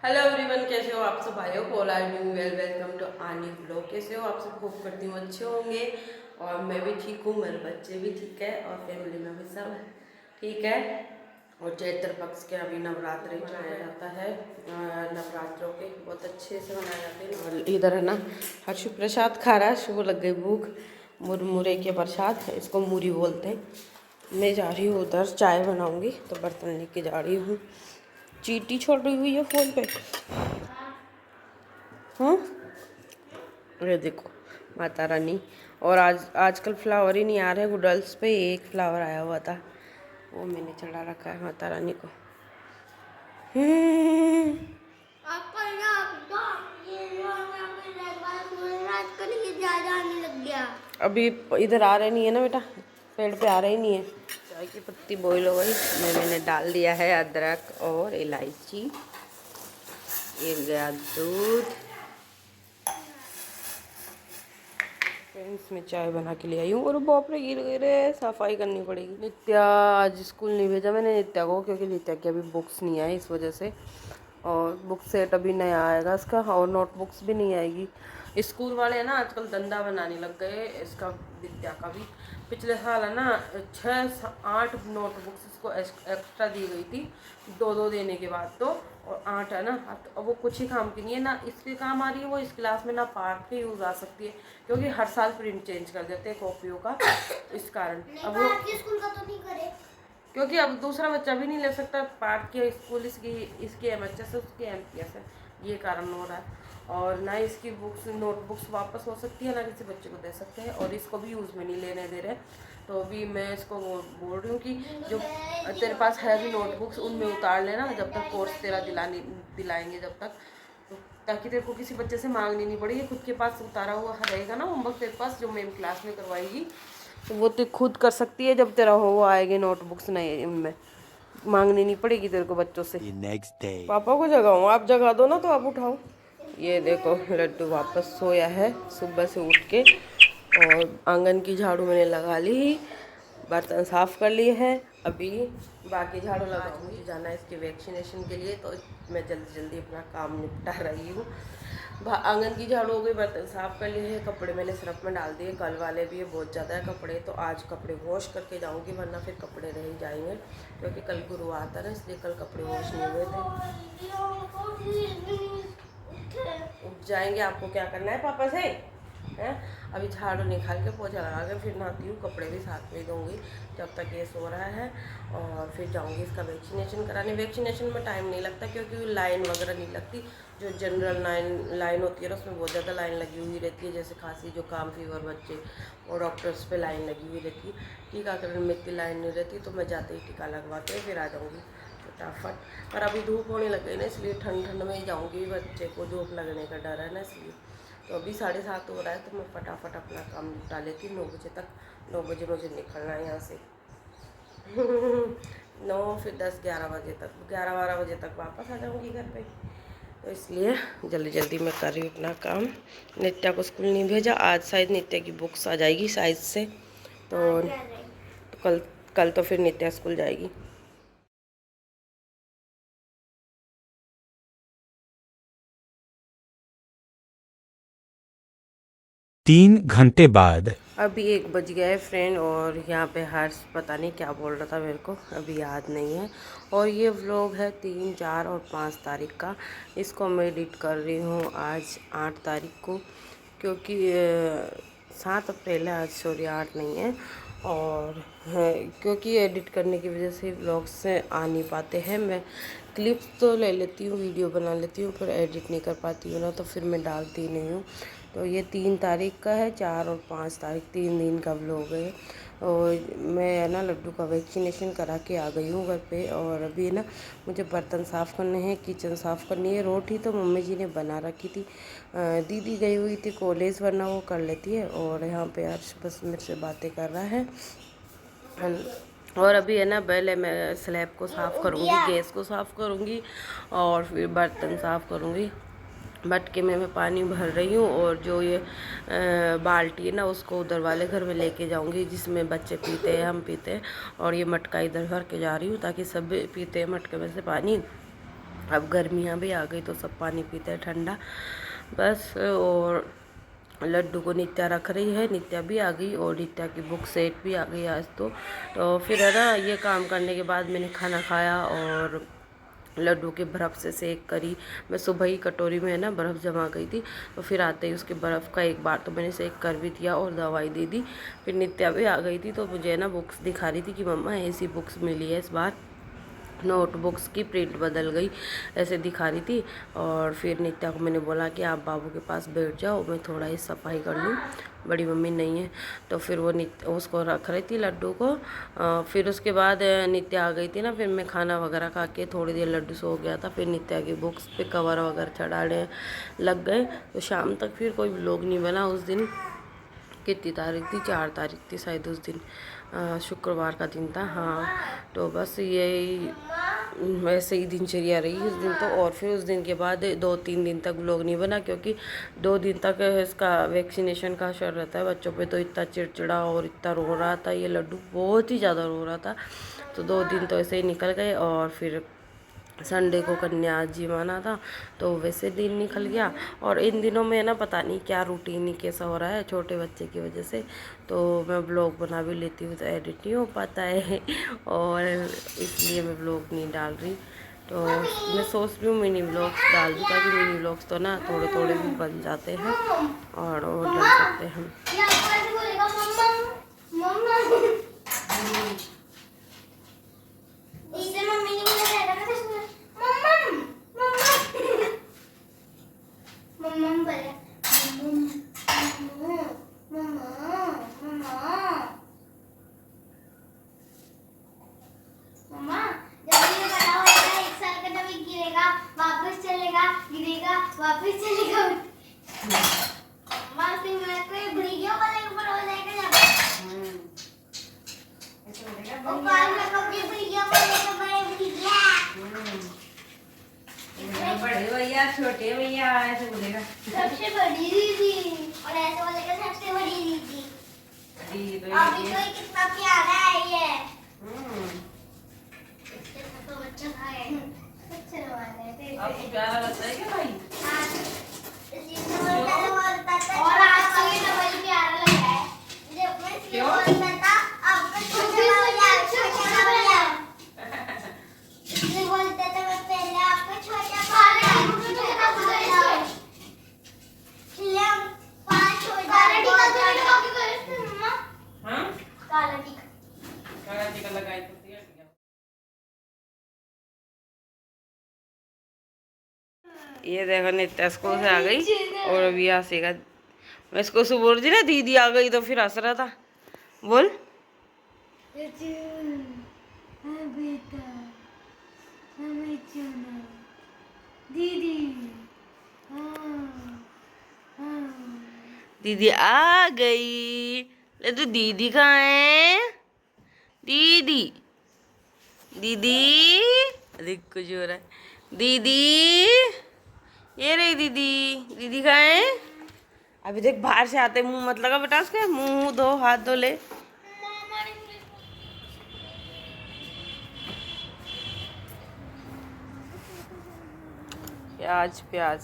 Hello everyone, कैसे हो आप सब भाइयों? All are doing well. Welcome to Aani vlog. कैसे हो आप सब? होप करती हूँ अच्छे होंगे। और मैं भी ठीक हूँ, मेरे बच्चे भी ठीक है और फैमिली में भी सब ठीक है। और चैत्र पक्ष के अभी नवरात्रि मनाया जाता है। नवरात्रों के बहुत अच्छे से मनाए जाते हैं। और इधर है ना, हर्षु प्रसाद खा रहा है, शुभ लग गई भूख। मुरमुरे के प्रसाद, इसको मूरी बोलते हैं। मैं जा रही हूँ उधर, चाय बनाऊंगी तो बर्तन लेके जा रही हूँ। चींटी छोड़ रही हुई है फोन पे। हाँ, ये देखो माता रानी। और आजकल फ्लावर ही नहीं आ रहे गुडल्स पे। एक फ्लावर आया हुआ था, वो मैंने चढ़ा रखा है माता रानी को। अभी इधर आ रहे नहीं है ना बेटा, पेड़ पे आ रहे ही नहीं है। चाय की पत्ती बॉईल हो गई, मैंने डाल दिया है अदरक और इलायची। ये गया दूध। फ्रेंड्स, मैं चाय बना के ले आई हूँ। और बाप रे, गिर गए रे, सफाई करनी पड़ेगी। नित्या आज स्कूल नहीं भेजा मैंने नित्या को, क्योंकि नित्या की अभी बुक्स नहीं आई, इस वजह से। और बुक सेट अभी नया आएगा इसका, और नोटबुक्स भी नहीं आएगी। स्कूल वाले है ना आजकल धंधा बनाने लग गए इसका, विद्या का भी। पिछले साल है ना 6-8 नोटबुक्स इसको एक्स्ट्रा दी गई थी, 2-2 देने के बाद तो। और 8 है ना, अब वो कुछ ही काम की नहीं है ना, इसके काम आ रही है वो इस क्लास में, ना पार्ट पे यूज आ सकती है, क्योंकि हर साल प्रिंट चेंज कर देते हैं कॉपियों का। इस कारण अब वो स्कूल का तो नहीं करे, क्योंकि अब दूसरा बच्चा भी नहीं ले सकता पार्ट के स्कूल। इसकी MHS है, उसकी MPS है, ये कारण हो रहा है। और ना इसकी बुक्स नोटबुक्स वापस हो सकती है, ना किसी बच्चे को दे सकते हैं, और इसको भी यूज़ में नहीं लेने दे रहे। तो अभी मैं इसको बोल रही हूँ कि जो तेरे पास है भी नोटबुक्स, उनमें उतार लेना, जब तक कोर्स तेरा दिलाएंगे जब तक, तो ताकि तेरे को किसी बच्चे से मांगनी नहीं पड़ेगी। खुद के पास उतारा हुआ रहेगा ना होमवर्क तेरे पास, जो मैम क्लास में करवाएगी, तो वो तो खुद कर सकती है। जब तेरा हो आएगी नोटबुक्स, नहीं इनमें मांगनी नहीं पड़ेगी तेरे को बच्चों से। पापा को जगाऊँ? आप जगा दो ना, तो आप उठाओ। ये देखो लड्डू वापस सोया है सुबह से उठ के। और आंगन की झाड़ू मैंने लगा ली, बर्तन साफ कर लिए हैं। अभी बाकी झाड़ू लगा, मुझे जाना है इसके वैक्सीनेशन के लिए, तो मैं जल्दी जल्दी अपना काम निपटा रही हूँ। आंगन की झाड़ू हो गई, बर्तन साफ कर लिए हैं, कपड़े मैंने सर्फ में डाल दिए। कल वाले भी है, बहुत ज़्यादा है कपड़े, तो आज कपड़े वॉश करके जाऊँगी, वरना फिर कपड़े रह ही जाएंगे, क्योंकि कल गुरुवार था ना, इसलिए कल कपड़े वॉश नहीं हुए थे। उठ जाएंगे, आपको क्या करना है पापा से है? अभी झाड़ू निकाल के पोछा लगा के फिर नहाती हूँ, कपड़े भी साथ में दूँगी जब तक ये सो रहा है। और फिर जाऊँगी इसका वैक्सीनेशन कराने। वैक्सीनेशन में टाइम नहीं लगता, क्योंकि लाइन वगैरह नहीं लगती। जो जनरल लाइन होती है ना, उसमें बहुत ज़्यादा लाइन लगी हुई रहती है, जैसे खांसी जुकाम फीवर बच्चे, और डॉक्टर्स पे लाइन लगी हुई रहती है। टीकाकरण में इतनी लाइन नहीं रहती, तो मैं जाते ही टीका लगवा के फिर आ जाऊँगी फटाफट। पर अभी धूप होने लग गई ना, इसलिए ठंड में ही जाऊँगी, बच्चे को धूप लगने का डर है ना, इसलिए। तो अभी 7:30 हो रहा है, तो मैं फटाफट अपना काम निपटा लेती हूँ 9 बजे तक। 9 बजे मुझे निकलना है यहाँ से। 9 फिर 10-11 बजे तक, 11-12 बजे तक वापस आ जाऊँगी घर पे। तो इसलिए जल्दी जल्दी मैं कर रही हूँ अपना काम। नित्या को स्कूल नहीं भेजा, आज शायद नित्या की बुक्स आ जाएगी साइज से, तो कल तो फिर नित्या स्कूल जाएगी। 3 घंटे बाद। अभी 1 बज गया है फ्रेंड, और यहाँ पे हर्ष पता नहीं क्या बोल रहा था, मेरे को अभी याद नहीं है। और ये व्लॉग है 3, 4 और 5 तारीख का। इसको मैं एडिट कर रही हूँ आज 8 तारीख को, क्योंकि 7 अप्रैल है आज, सॉरी 8 नहीं है। और क्योंकि एडिट करने की वजह से व्लॉग से आ नहीं पाते हैं। मैं क्लिप्स तो ले लेती हूँ, वीडियो बना लेती हूँ, पर एडिट नहीं कर पाती हूँ ना, तो फिर मैं डालती नहीं हूँ। तो ये 3 तारीख का है, 4 और 5 तारीख 3 दिन का व्लॉग है। और मैं ना लड्डू का वैक्सीनेशन करा के आ गई हूँ घर पे। और अभी ना मुझे बर्तन साफ़ करने हैं, किचन साफ़ करनी है। रोटी तो मम्मी जी ने बना रखी थी, दीदी गई हुई थी कॉलेज, वरना वो कर लेती है। और यहाँ पे यार बस मेरे से बातें कर रहा है। और अभी है ना, पहले मैं स्लैब को साफ़ करूँगी, गैस को साफ़ करूँगी, और फिर बर्तन साफ़ करूँगी। मटके में मैं पानी भर रही हूँ, और जो ये बाल्टी है ना, उसको उधर वाले घर में लेके जाऊँगी, जिसमें बच्चे पीते हैं, हम पीते हैं। और ये मटका इधर भर के जा रही हूँ, ताकि सब पीते हैं मटके में से पानी। अब गर्मियाँ भी आ गई तो सब पानी पीते हैं ठंडा बस। और लड्डू को नित्या रख रही है, नित्या भी आ गई और नित्या की बुक सेट भी आ गई आज तो फिर है ना, ये काम करने के बाद मैंने खाना खाया और लड्डू के बर्फ़ से सेक करी। मैं सुबह ही कटोरी में है ना बर्फ़ जमा गई थी तो फिर आते ही उसके बर्फ़ का एक बार तो मैंने सेक कर भी दिया और दवाई दे दी। फिर नित्या भी आ गई थी तो मुझे है ना बुक्स दिखा रही थी कि मम्मा ऐसी बुक्स मिली है इस बार, नोटबुक्स की प्रिंट बदल गई, ऐसे दिखा रही थी। और फिर नित्या को मैंने बोला कि आप बाबू के पास बैठ जाओ, मैं थोड़ा ही सफाई कर लूँ, बड़ी मम्मी नहीं है। तो फिर वो नित्या उसको रख रही थी लड्डू को। फिर उसके बाद नित्या आ गई थी ना, फिर मैं खाना वगैरह खा के थोड़ी देर लड्डू सो गया था। फिर नित्या की बुक्स पे कवर वगैरह चढ़ाने लग गए तो शाम तक फिर कोई व्लॉग नहीं बना उस दिन। कितनी तारीख थी, 4 तारीख थी शायद उस दिन, शुक्रवार का दिन था हाँ। तो बस यही वैसे ही दिनचर्या रही उस दिन तो। और फिर उस दिन के बाद 2-3 दिन तक व्लॉग नहीं बना क्योंकि 2 दिन तक इसका वैक्सीनेशन का असर रहता है बच्चों पे। तो इतना चिड़चिड़ा और इतना रो रहा था ये लड्डू, बहुत ही ज़्यादा रो रहा था। तो 2 दिन तो ऐसे ही निकल गए और फिर संडे को कन्या जी माना था तो वैसे दिन निकल गया। और इन दिनों में ना पता नहीं क्या रूटीन ही कैसा हो रहा है छोटे बच्चे की वजह से, तो मैं ब्लॉग बना भी लेती हूँ तो एडिट नहीं हो पाता है और इसलिए मैं ब्लॉग नहीं डाल रही। तो मैं सोच रही हूँ मिनी ब्लॉग्स डाल दूँ ताकि मिनी ब्लॉग्स तो ना थोड़े थोड़े भी बन जाते हैं और डाल सकते हैं। वापस चलेगा वीडियो ऊपर हो जाएगा और काल में कभी वीडियो बनेगा बड़े भैया छोटे भैया ऐसे बोलेगा सबसे बड़ी दीदी और ऐसे बोलेगा सबसे बड़ी दीदी। अभी तो कितना प्यारा है ये तो बच्चा है अच्छे वाले आपको प्यारा लगता है क्या भाई? और आज तो ये डबल प्यारा लग रहा है जब मैं इसलिए बोलता था आपका छोटा भैया इसलिए बोलते थे मैं पहले आपका छोटा भैया इसलिए हम 5 छोटा हाँ काला टीका लगाई तो ये देखो नित्या स्कूल से आ गई और अभी हंसेगा। मैं इसको सुबह बोल रही ना दीदी आ गई तो फिर हंस रहा था। बोल दीदी आ गई। ले तो दीदी कहाँ है? दीदी दीदी देख कुछ हो रहा है। दीदी ये रही दीदी, दीदी कहाँ है? अभी देख बाहर से आते मुंह मत लगा बेटा उसके, मुंह धो हाथ धो ले। प्याज प्याज